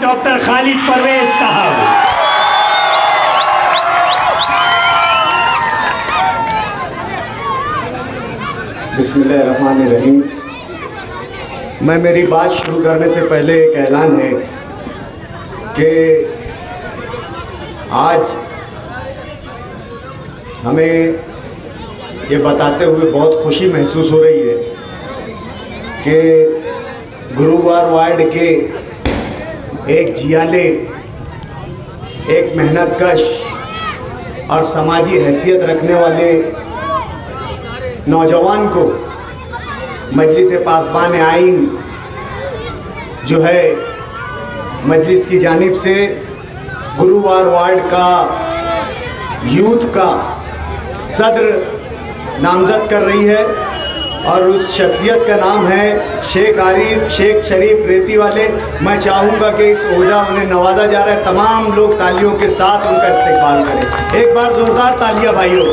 Doctor Khalid Parvez साहब। बिस्मिल्लाहिर्रहमानिर्रहीम। मैं मेरी बात शुरू करने से पहले एक ऐलान है कि आज हमें ये बताते हुए बहुत खुशी महसूस हो रही है कि गुरुवार वार्ड के एक जियाले, एक मेहनतकश और समाजी हैसियत रखने वाले नौजवान को मजलिस पासबान आइन जो है मजलिस की जानिब से गुरुवार वार्ड का यूथ का सदर नामजद कर रही है और उस शख्सियत का नाम है शेख शरीफ रेती वाले। मैं चाहूँगा कि इस ओहदा उन्हें नवाजा जा रहा है, तमाम लोग तालियों के साथ उनका इस्तेकबाल करें। एक बार ज़ोरदार तालियां भाइयों।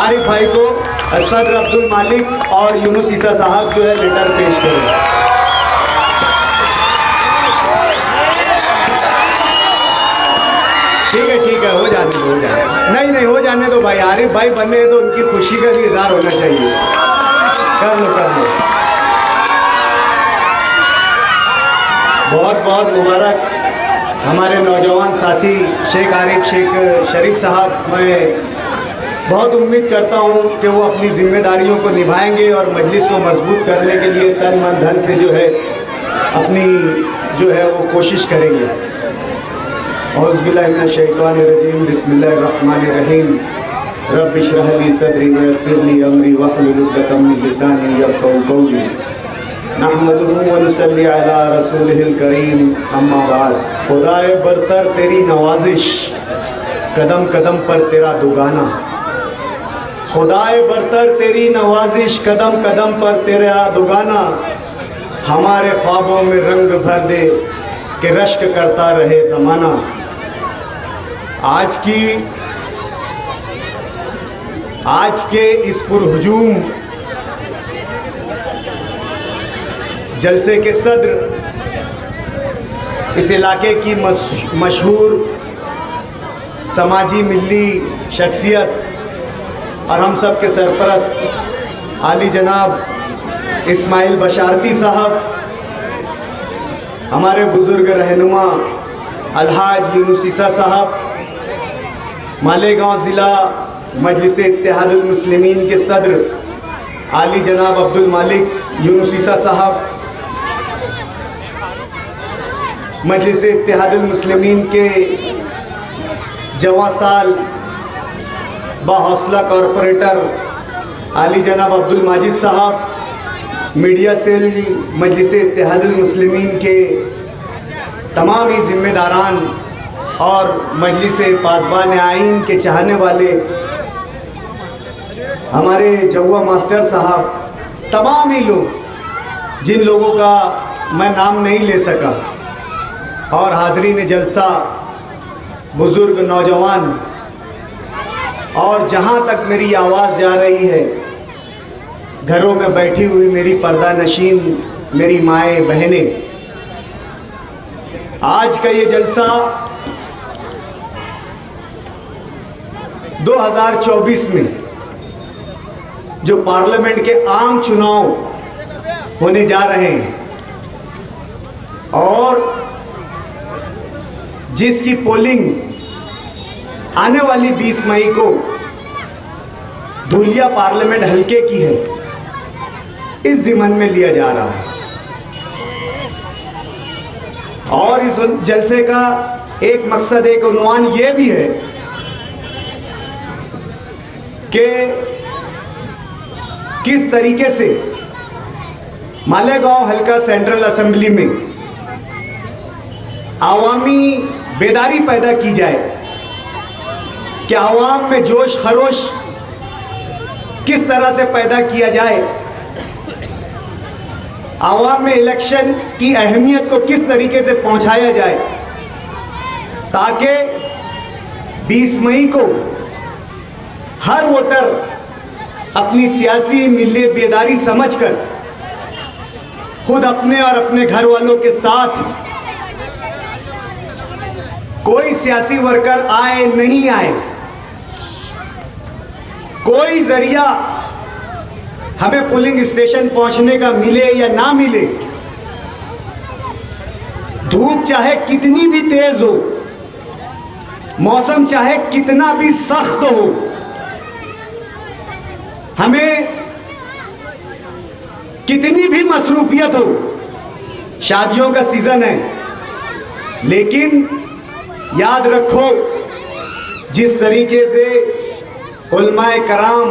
आरिफ भाई को सदर अब्दुल मालिक और यूनुस ईसा साहब जो है लेटर पेश करें। ठीक है, हो जाने दो, नहीं हो जाने दो भाई। आरिफ भाई बने हैं तो उनकी खुशी का भी इजहार होना चाहिए। कर लो। बहुत बहुत मुबारक हमारे नौजवान साथी शेख आरिफ शेख शरीफ साहब। मैं बहुत उम्मीद करता हूँ कि वो अपनी जिम्मेदारियों को निभाएंगे और मजलिस को मजबूत करने के लिए तन मन धन से जो है अपनी जो है वो कोशिश करेंगे। औज़ुबिल्लाहि मिनश्शैतानिर्रजीम, बिस्मिल्लाहिर्रहमानिर्रहीम। रब्बि इश्रह ली सदरी व यस्सिर ली अमरी वहलुल उक़दतम मिन लिसानी यफ़क़हू क़ौली। नहमदुहु व नुसल्ली अला रसूलिहिल करीम, अम्मा बाद। खुदाए बरतर तेरी नवाजिश, कदम कदम पर तेरा दुगाना। खुदाए बरतर तेरी नवाजिश, कदम कदम पर तेरा दुगाना। हमारे ख्वाबों में रंग भर दे कि रश्क करता रहे ज़माना। आज के इस पुरहुजूम जलसे के सदर, इस इलाके की मशहूर समाजी मिली शख्सियत और हम सब के सरपरस्त आली जनाब इस्माइल बशारती साहब, हमारे बुज़ुर्ग रहनुमा अलहाज यूनुस ईसा साहब, मालेगांव ज़िला मजलिस इत्तेहादुल मुस्लिमीन के सदर आली जनाब अब्दुल मालिक यूनुस ईसा साहब, मजलिस इत्तेहादुल मुस्लिमीन के जवां साल बाहौसला कॉरपोरेटर आली जनाब अब्दुल माजिद साहब, मीडिया सेल मजलिस इत्तेहादुल मुस्लिमीन के तमाम ही ज़िम्मेदारान और मजलिस पासबान आइन के चाहने वाले हमारे जवा मास्टर साहब, तमाम ही लोग जिन लोगों का मैं नाम नहीं ले सका, और हाज़रीन जलसा, बुज़ुर्ग, नौजवान, और जहाँ तक मेरी आवाज़ जा रही है, घरों में बैठी हुई मेरी पर्दा नशीन मेरी माएँ बहनें, आज का ये जलसा 2024 में जो पार्लियामेंट के आम चुनाव होने जा रहे हैं और जिसकी पोलिंग आने वाली 20 मई को धुलिया पार्लियामेंट हल्के की है, इस ज़िमन में लिया जा रहा है। और इस जलसे का एक मकसद, एक उन्वान ये भी है कि किस तरीके से मालेगांव हल्का सेंट्रल असेंबली में आवामी बेदारी पैदा की जाए कि आवाम में जोश खरोश किस तरह से पैदा किया जाए, आवाम में इलेक्शन की अहमियत को किस तरीके से पहुंचाया जाए, ताकि 20 मई को हर वोटर अपनी सियासी मिली बेदारी समझकर खुद अपने और अपने घर वालों के साथ कोई सियासी वर्कर आए नहीं आए, कोई जरिया हमें पोलिंग स्टेशन पहुंचने का मिले या ना मिले, धूप चाहे कितनी भी तेज हो, मौसम चाहे कितना भी सख्त हो, हमें कितनी भी मसरूफियत हो, शादियों का सीजन है, लेकिन याद रखो जिस तरीके से उलमाए कराम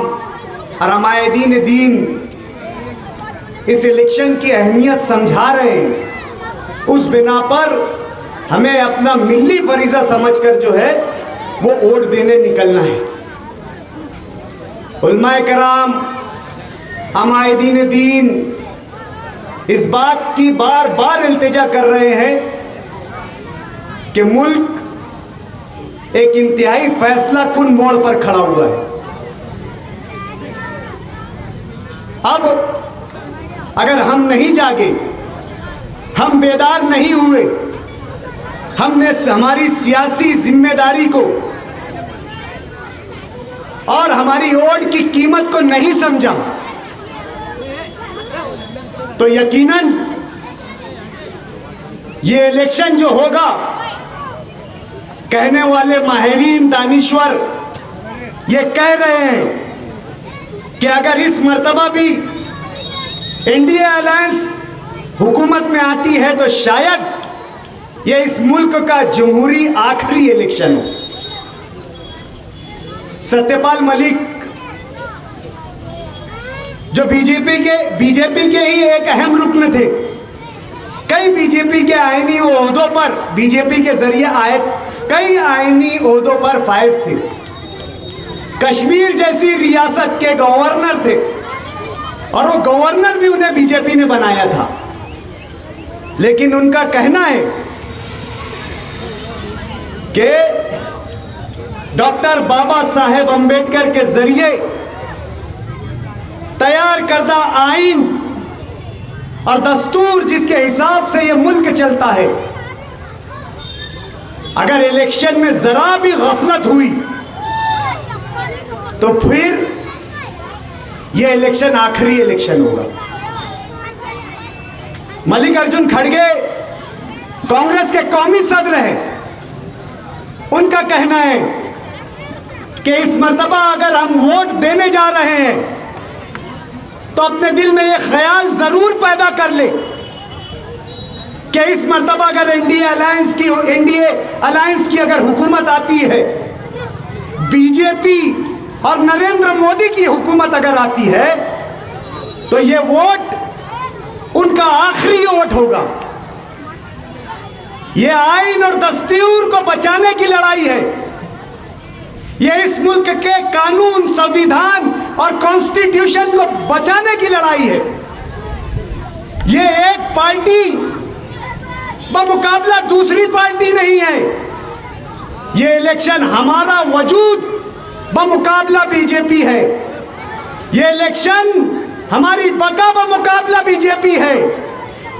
और अमायदीन दीन इस इलेक्शन की अहमियत समझा रहे हैं, उस बिना पर हमें अपना मिली फरीजा समझकर जो है वो वोट देने निकलना है। उलमाए कराम, अमायदीन दीन इस बात की बार बार इल्तिजा कर रहे हैं कि मुल्क एक इंतहाई फैसला कुन मोड़ पर खड़ा हुआ है। अब अगर हम नहीं जागे, हम बेदार नहीं हुए, हमने हमारी सियासी जिम्मेदारी को और हमारी वोट की कीमत को नहीं समझा, तो यकीनन ये इलेक्शन जो होगा, कहने वाले माहिरीन दानिश्वर ये कह रहे हैं कि अगर इस मर्तबा भी इंडिया अलायंस हुकूमत में आती है तो शायद ये इस मुल्क का जमहूरी आखिरी इलेक्शन हो। सत्यपाल मलिक जो बीजेपी के ही एक अहम रुकन थे, कई बीजेपी के आईनी ओहदों पर बीजेपी के जरिए आए, कई आईनी ओहदों पर फायज थे, कश्मीर जैसी रियासत के गवर्नर थे और वो गवर्नर भी उन्हें बीजेपी ने बनाया था। लेकिन उनका कहना है कि डॉक्टर बाबा साहेब अंबेडकर के जरिए तैयार करदा आइन और दस्तूर जिसके हिसाब से यह मुल्क चलता है, अगर इलेक्शन में जरा भी गफलत हुई तो फिर यह इलेक्शन आखिरी इलेक्शन होगा। मल्लिकार्जुन खड़गे कांग्रेस के कौमी सदर हैं, उनका कहना है कि इस मर्तबा अगर हम वोट देने जा रहे हैं तो अपने दिल में यह ख्याल जरूर पैदा कर ले कि इस मर्तबा अगर एनडीए अलायंस की अगर हुकूमत आती है, बीजेपी और नरेंद्र मोदी की हुकूमत अगर आती है, तो ये वोट उनका आखिरी वोट होगा। ये आइन और दस्तूर को बचाने की लड़ाई है, ये इस मुल्क के कानून, संविधान और कॉन्स्टिट्यूशन को बचाने की लड़ाई है। ये एक पार्टी बमुकाबला दूसरी पार्टी नहीं है। ये इलेक्शन हमारा वजूद बमुकाबला बीजेपी है। ये इलेक्शन हमारी बका बमुकाबला बीजेपी है।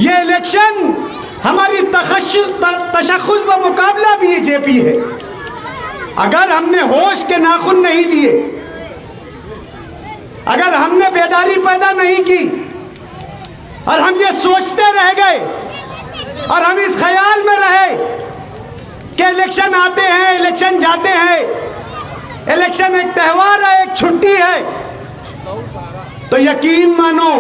ये इलेक्शन हमारी तशख़्ख़ुस बमुकाबला बीजेपी है। अगर हमने होश के नाखून नहीं लिए, अगर हमने बेदारी पैदा नहीं की और हम ये सोचते रह गए और हम इस ख्याल में रहे कि इलेक्शन आते हैं, इलेक्शन जाते हैं, इलेक्शन एक त्यौहार है, एक छुट्टी है, तो यकीन मानो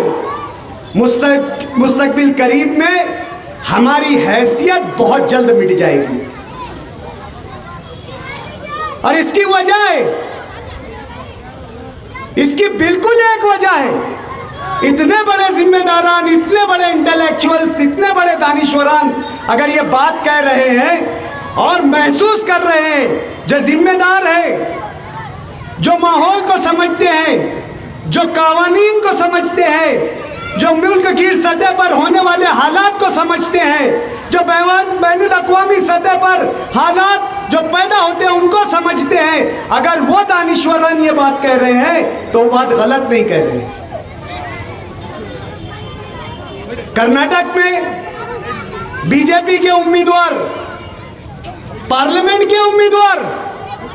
मुस्तकबिल करीब में हमारी हैसियत बहुत जल्द मिट जाएगी। और इसकी वजह है, इसकी बिल्कुल एक वजह है, इतने बड़े जिम्मेदारान, इतने बड़े इंटेलेक्चुअल्स, इतने बड़े दानिश्वरान अगर ये बात कह रहे हैं और महसूस कर रहे हैं, जो जिम्मेदार है, जो माहौल को समझते हैं, जो कानून को समझते हैं, जो मुल्क की सतह पर होने वाले हालात को समझते हैं, जो बैनुल-अक़वामी सतह पर हालात जो पैदा होते हैं उनको समझते हैं, अगर वो दानिश्वरान ये बात कह रहे हैं तो वो बात गलत नहीं कह रहे हैं। कर्नाटक में बीजेपी के उम्मीदवार पार्लियामेंट के उम्मीदवार,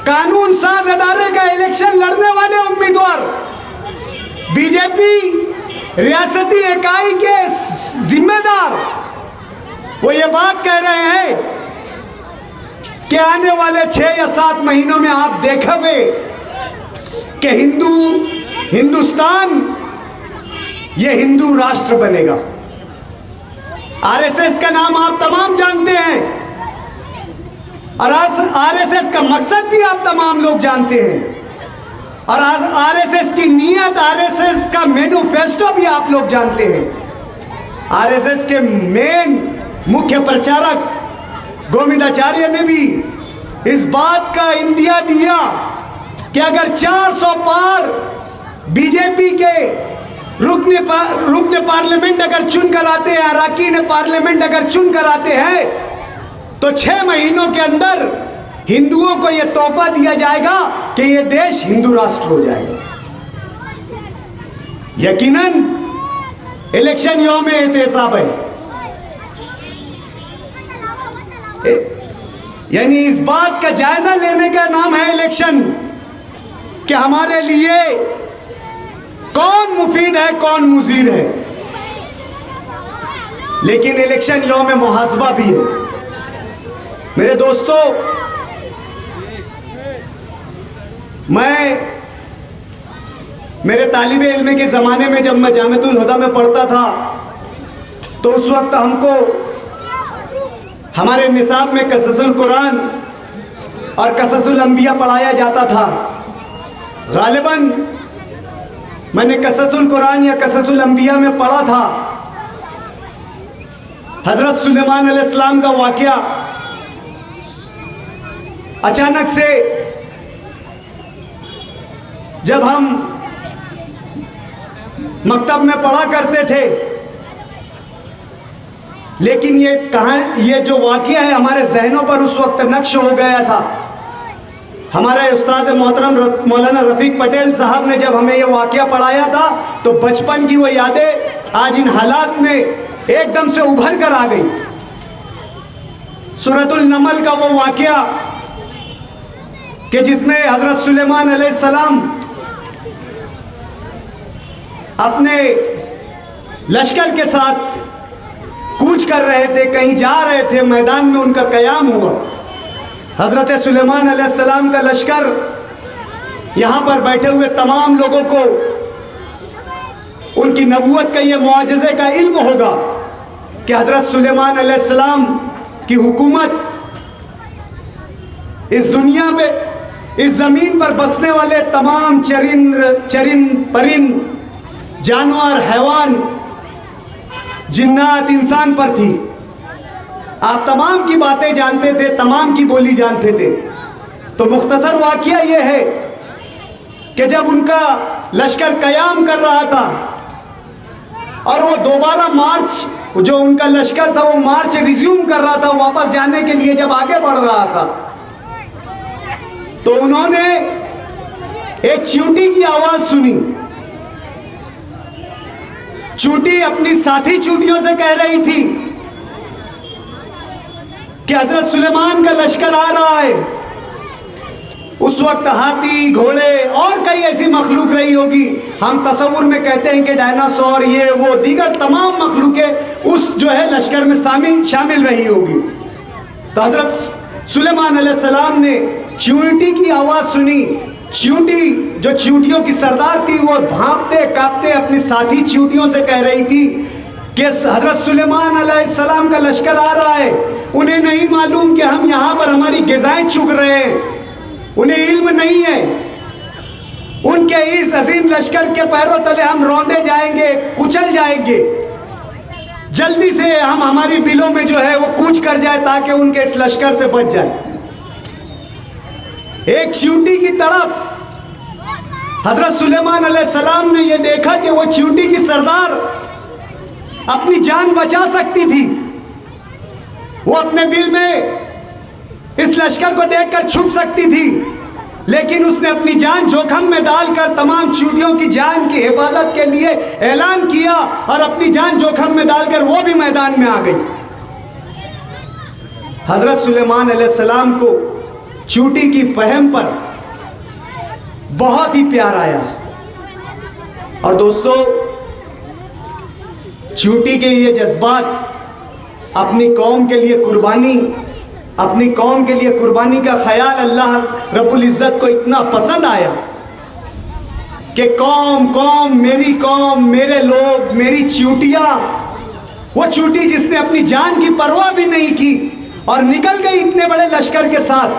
कानून साज अदारे का इलेक्शन लड़ने वाले उम्मीदवार, बीजेपी रियासती इकाई के जिम्मेदार, वो ये बात कह रहे हैं कि आने वाले 6 या 7 महीनों में आप देखोगे कि हिंदुस्तान ये हिंदू राष्ट्र बनेगा। आरएसएस का नाम आप तमाम जानते हैं और आरएसएस का मकसद भी आप तमाम लोग जानते हैं और आरएसएस की नीयत, आरएसएस का मैनिफेस्टो भी आप लोग जानते हैं। आरएसएस के मेन मुख्य प्रचारक गोविंदाचार्य ने भी इस बात का इंदिया दिया कि अगर 400 पार बीजेपी के रुकने पार्लियामेंट अगर चुन कर आते हैं, अरकान पार्लियामेंट अगर चुन कर आते हैं, तो 6 महीनों के अंदर हिंदुओं को यह तोहफा दिया जाएगा कि यह देश हिंदू राष्ट्र हो जाएगा। यकीनन इलेक्शन यौम एहतेसाब है, यानी इस बात का जायजा लेने का नाम है इलेक्शन कि हमारे लिए कौन मुफीद है, कौन मुजीर है। लेकिन इलेक्शन यौम मुहासबा भी है। मेरे दोस्तों, मैं मेरे तालिबे इल्म के ज़माने में जब मैं जामिअतुल हुदा में पढ़ता था तो उस वक्त हमको हमारे निसाब में क़ससुल कुरान और क़ससुल अंबिया पढ़ाया जाता था। गालिबन मैंने क़ससुल कुरान या क़ससुल अंबिया में पढ़ा था हज़रत सुलेमान अलैहिस्सलाम का वाक़या। अचानक से जब हम मकतब में पढ़ा करते थे, लेकिन ये जो वाक़या है हमारे जहनों पर उस वक्त नक्श हो गया था। हमारे उस्ताद मोहतरम मौलाना रफ़ीक पटेल साहब ने जब हमें ये वाक़या पढ़ाया था तो बचपन की वो यादें आज इन हालात में एकदम से उभर कर आ गई। सूरतुल नमल का वो वाक़या कि जिसमें हज़रत सुलेमान अलैहिस्सलाम अपने लश्कर के साथ कूच कर रहे थे, कहीं जा रहे थे, मैदान में उनका क़याम हुआ। हज़रत सुलेमान अलैहिस्सलाम का लश्कर यहाँ पर बैठे हुए तमाम लोगों को उनकी नबूवत का ये मुआजिज़े का इल्म होगा कि हज़रत सुलेमान अलैहिस्सलाम की हुकूमत इस दुनिया में, इस ज़मीन पर बसने वाले तमाम चरिंद परिंद, जानवर, हैवान, जिन्नात, इंसान पर थी। आप तमाम की बातें जानते थे, तमाम की बोली जानते थे। तो मुख्तसर वाक़या ये है कि जब उनका लश्कर क़याम कर रहा था और वो दोबारा मार्च, जो उनका लश्कर था वो मार्च रिज्यूम कर रहा था, वापस जाने के लिए जब आगे बढ़ रहा था, तो उन्होंने एक चींटी की आवाज़ सुनी। चींटी अपनी साथी चींटियों से कह रही थी कि हज़रत सुलेमान का लश्कर आ रहा है। उस वक्त हाथी, घोड़े और कई ऐसी मखलूक रही होगी, हम तसव्वुर में कहते हैं कि डायनासोर, ये वो दीगर तमाम मखलूकें उस जो है लश्कर में शामिल रही होगी। तो हज़रत सुलेमान अलैहिस्सलाम ने चींटी की आवाज़ सुनी। चींटी जो चींटियों की सरदार थी, वो भांपते कांपते अपनी साथी चींटियों से कह रही थी कि हज़रत सुलेमान अलैहिस्सलाम का लश्कर आ रहा है। उन्हें नहीं मालूम कि हम यहाँ पर हमारी ग़िज़ाएं चुग रहे हैं, उन्हें इल्म नहीं है। उनके इस अजीम लश्कर के पैरों तले हम रौंदे जाएंगे, कुचल जाएंगे। जल्दी से हम हमारी बिलों में जो है वो कूच कर जाए ताकि उनके इस लश्कर से बच जाए। एक चींटी की तरफ हज़रत सुलेमान अलैहिस्सलाम ने यह देखा कि वो चींटी की सरदार अपनी जान बचा सकती थी। वो अपने बिल में इस लश्कर को देखकर छुप सकती थी, लेकिन उसने अपनी जान जोखम में डालकर तमाम चींटियों की जान की हिफाजत के लिए ऐलान किया और अपनी जान जोखम में डालकर वो भी मैदान में आ गई। हज़रत सुलेमान अलैहिस्सलाम को चींटी की फहम पर बहुत ही प्यार आया। और दोस्तों, चींटी के ये जज्बात, अपनी कौम के लिए कुर्बानी, अपनी कौम के लिए कुर्बानी का ख्याल अल्लाह रब्बुल इज़्ज़त को इतना पसंद आया कि कौम, मेरे लोग, मेरी चींटियाँ, वो चींटी जिसने अपनी जान की परवाह भी नहीं की और निकल गई इतने बड़े लश्कर के साथ।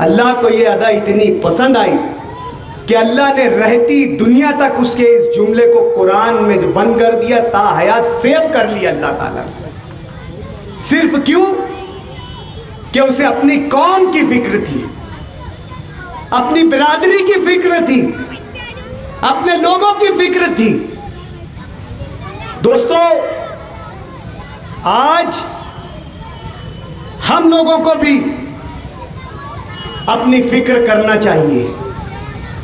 अल्लाह को ये अदा इतनी पसंद आई कि अल्लाह ने रहती दुनिया तक उसके इस जुमले को कुरान में बंद कर दिया, ताहयात सेव कर लिया अल्लाह ताला। सिर्फ क्यों कि उसे अपनी कौम की फिक्र थी, अपनी बिरादरी की फिक्र थी, अपने लोगों की फिक्र थी। दोस्तों, आज हम लोगों को भी अपनी फिक्र करना चाहिए।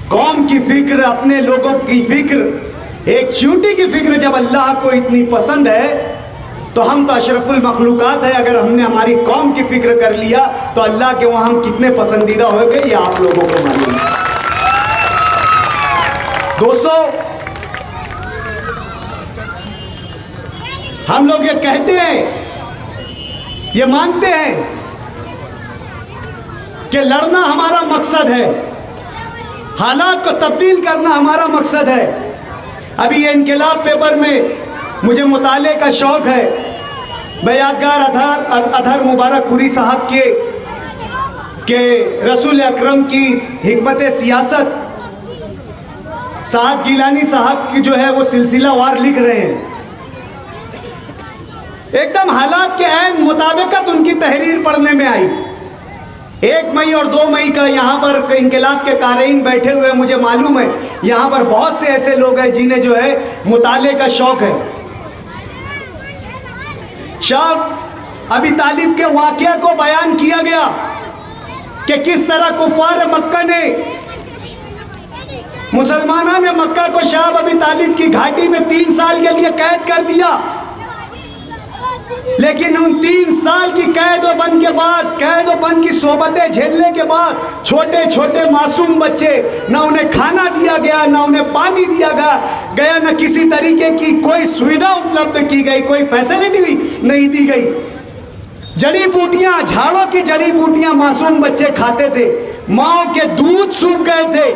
कौम की फिक्र, अपने लोगों की फिक्र, एक चींटी की फिक्र जब अल्लाह को इतनी पसंद है तो हम तो अशरफुल मखलूकात है। अगर हमने हमारी कौम की फिक्र कर लिया तो अल्लाह के वहाँ हम कितने पसंदीदा हो गए, ये आप लोगों को मालूम है। दोस्तों, हम लोग ये कहते हैं, ये मानते हैं कि लड़ना हमारा मकसद है, हालात को तब्दील करना हमारा मकसद है। अभी ये इनकलाब पेपर में मुझे मुताले का शौक़ है। मैं यादगार अतहर मुबारकपुरी साहब के रसूल अकरम की हिकमत सियासत, साद गिलानी साहब की जो है वो सिलसिलावार लिख रहे हैं। एकदम हालात के ऐन मुताबिकत उनकी तहरीर पढ़ने में आई। 1 मई और 2 मई का यहाँ पर इनकलाब के कारीन बैठे हुए, मुझे मालूम है यहाँ पर बहुत से ऐसे लोग हैं जिन्हें जो है मुताले का शौक़ है। अभी तालिब के वाक़या को बयान किया गया कि किस तरह कुफ़ार मक्का ने, मुसलमानों ने मक्का को शाह अबी तालिब की घाटी में 3 साल के लिए कैद कर दिया। लेकिन उन 3 साल की कैद व बंद के बाद, कैद व बंद की सोबतें झेलने के बाद, छोटे छोटे मासूम बच्चे, ना उन्हें खाना दिया गया, ना उन्हें पानी दिया गया, ना किसी तरीके की कोई सुविधा उपलब्ध की गई, कोई फैसिलिटी नहीं दी गई। जड़ी बूटियां, झाड़ों की जड़ी बूटियां मासूम बच्चे खाते थे, माओ के दूध सूख गए थे,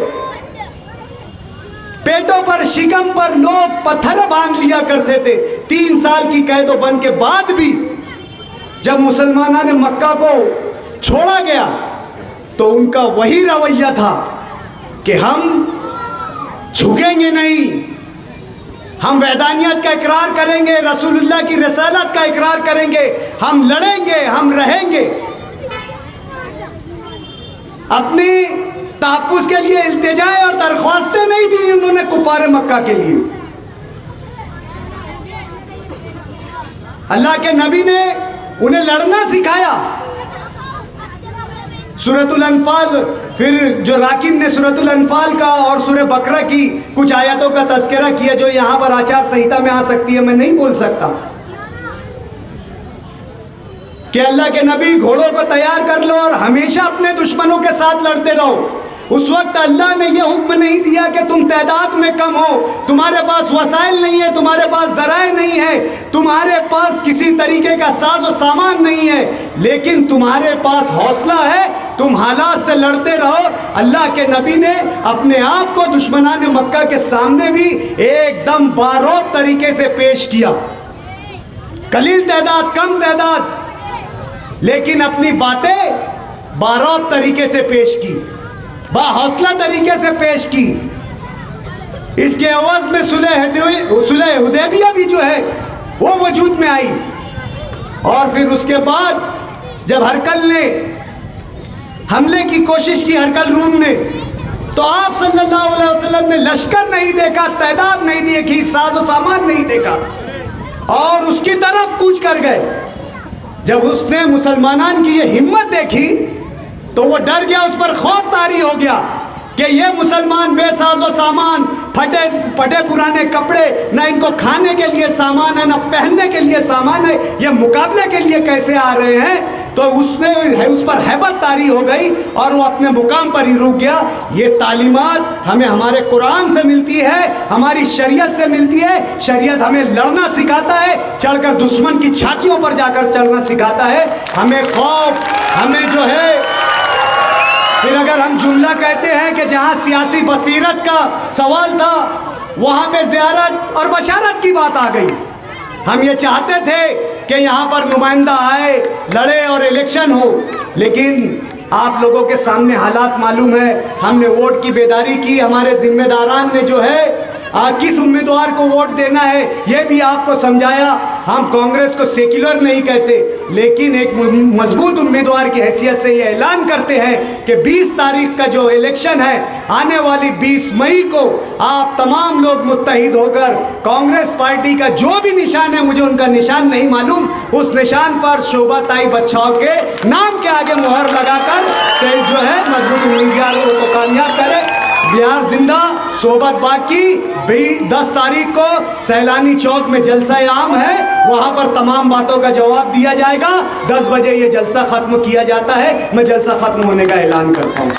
पेटों पर, शिकम पर लोग पत्थर बांध लिया करते थे। 3 साल की कैद व बंद के बाद भी जब मुसलमानों ने मक्का को छोड़ा गया तो उनका वही रवैया था कि हम झुकेंगे नहीं, हम वैदानियत का इकरार करेंगे, रसूलुल्लाह की रसालत का इकरार करेंगे, हम लड़ेंगे, हम रहेंगे। अपनी तहफ़्फ़ुज़ के लिए इल्तिजाएं और दरख्वास्तें नहीं दी उन्होंने कुफ़ार मक्का के लिए। अल्लाह के नबी ने उन्हें लड़ना सिखाया। सूरतुल अनफाल, फिर जो राकिब ने सूरतुल अनफाल का और सूरह बकरा की कुछ आयतों का तज़किरा किया जो यहाँ पर आचार संहिता में आ सकती है, मैं नहीं बोल सकता, कि अल्लाह के नबी घोड़ों को तैयार कर लो और हमेशा अपने दुश्मनों के साथ लड़ते रहो। उस वक्त अल्लाह ने यह हुक्म नहीं दिया कि तुम तादाद में कम हो, तुम्हारे पास वसाइल नहीं है, तुम्हारे पास ज़राए नहीं है, तुम्हारे पास किसी तरीके का साज और सामान नहीं है, लेकिन तुम्हारे पास हौसला है, तुम हालात से लड़ते रहो। अल्लाह के नबी ने अपने आप को दुश्मनान मक्का के सामने भी एकदम बारोब तरीके से पेश किया। कलील तादाद, कम तादाद, लेकिन अपनी बातें बारोब तरीके से पेश की, बाहौसला तरीके से पेश की। इसके एवज़ में सुलह हुदैबिया भी जो है वो वजूद में आई। और फिर उसके बाद जब हरकल ने हमले की कोशिश की, हरकल रूम ने, तो आप सल्लल्लाहु अलैहि वसल्लम ने लश्कर नहीं देखा, तादाद नहीं देखी, साजो सामान नहीं देखा और उसकी तरफ कूच कर गए। जब उसने मुसलमानान की ये हिम्मत देखी तो वो डर गया, उस पर खौफ तारी हो गया कि ये मुसलमान बेसाजो सामान, फटे पुराने कपड़े, ना इनको खाने के लिए सामान है, ना पहनने के लिए सामान है, ये मुकाबले के लिए कैसे आ रहे हैं। तो उसने उस पर हैबत तारी हो गई और वो अपने मुकाम पर ही रुक गया। ये तालीमात हमें हमारे कुरान से मिलती है, हमारी शरीयत से मिलती है। शरीयत हमें लड़ना सिखाता है, चढ़कर दुश्मन की छातियों पर जाकर चढ़ना सिखाता है। हमें खौफ, हमें जो है, फिर अगर हम जुमला कहते हैं कि जहां सियासी बसीरत का सवाल था वहां पे ज़ियारत और बशारत की बात आ गई। हम ये चाहते थे कि यहाँ पर नुमाइंदा आए, लड़े और इलेक्शन हो, लेकिन आप लोगों के सामने हालात मालूम है। हमने वोट की बेदारी की, हमारे जिम्मेदारान ने जो है किस उम्मीदवार को वोट देना है ये भी आपको समझाया। हम कांग्रेस को सेक्युलर नहीं कहते, लेकिन एक मजबूत उम्मीदवार की हैसियत से ये ऐलान करते हैं कि 20 तारीख का जो इलेक्शन है, आने वाली 20 मई को आप तमाम लोग मुत्तहिद होकर कांग्रेस पार्टी का जो भी निशान है, मुझे उनका निशान नहीं मालूम, उस निशान पर शोभा ताई बच्चाओं के नाम के आगे मुहर लगाकर से जो है मजबूत उम्मीदवारों को कामयाब करें। बिहार जिंदा, सोबत बाकी। 10 तारीख को सैलानी चौक में जलसा आम है, वहां पर तमाम बातों का जवाब दिया जाएगा। 10 बजे ये जलसा खत्म किया जाता है। मैं जलसा खत्म होने का ऐलान करता हूं।